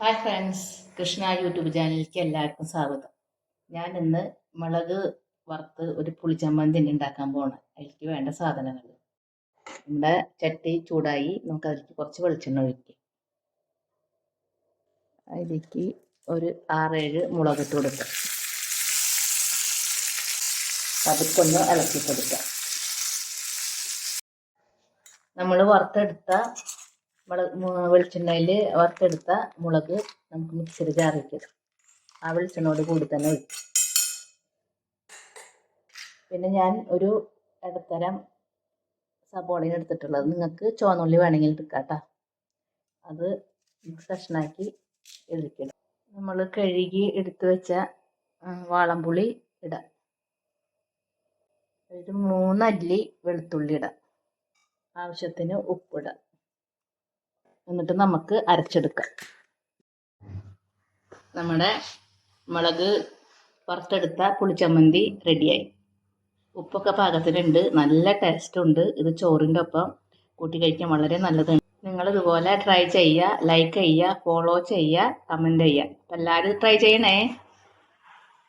Hi friends, Krishna YouTube ചാനലിലേക്ക് എല്ലാവർക്കും സ്വാഗതം. ഞാൻ ഇന്ന് മുളക് വറുത്ത് ഒരു പുളിച്ചമ്മന്തി ഉണ്ടാക്കാൻ പോകണം. അതിലേക്ക് വേണ്ട സാധനങ്ങൾ: നമ്മുടെ ചട്ടി ചൂടായി, നമുക്ക് അതിലേക്ക് കുറച്ച് വെളിച്ചെണ്ണ ഒഴിക്കുക. അതിലേക്ക് ഒരു 6-7 മുളക് ഇട്ട് കൊടുക്കുക. പതുക്കൊന്ന് ഇളക്കി കൊടുക്കുക. നമ്മൾ വറുത്തെടുത്ത വെളിച്ചെണ്ണയിൽ വറുത്തെടുത്ത മുളക് നമുക്ക് മിക്സിയിൽ ചാറിക്കുക. ആ വെളിച്ചെണ്ണയോട് കൂടി തന്നെ ഒഴിക്കും. പിന്നെ ഞാൻ ഒരു ഇടത്തരം സബോളയാണ് എടുത്തിട്ടുള്ളത്. നിങ്ങൾക്ക് ചുവന്നുള്ളി വേണമെങ്കിൽ എടുക്കാം കേട്ടോ. അത് കഷ്ണാക്കി എടുക്കണം. നമ്മൾ കഴുകി എടുത്തു വെച്ച വാളംപുളി ഇടാം. ഒരു 3 അല്ലി വെളുത്തുള്ളി ഇടാം. ആവശ്യത്തിന് ഉപ്പിടാം. എന്നിട്ട് നമുക്ക് അരച്ചെടുക്കാം. നമ്മുടെ മുളക് വറുത്തെടുത്ത പുളിച്ചമ്മന്തി റെഡിയായി. ഉപ്പൊക്കെ പാകത്തിനുണ്ട്, നല്ല ടേസ്റ്റുണ്ട്. ഇത് ചോറിൻ്റെ ഒപ്പം കൂട്ടി കഴിക്കാൻ വളരെ നല്ലതാണ്. നിങ്ങളിതുപോലെ ട്രൈ ചെയ്യുക, ലൈക്ക് ചെയ്യുക, ഫോളോ ചെയ്യുക, കമൻറ്റ് ചെയ്യുക. അപ്പം എല്ലാവരും ട്രൈ ചെയ്യണേ.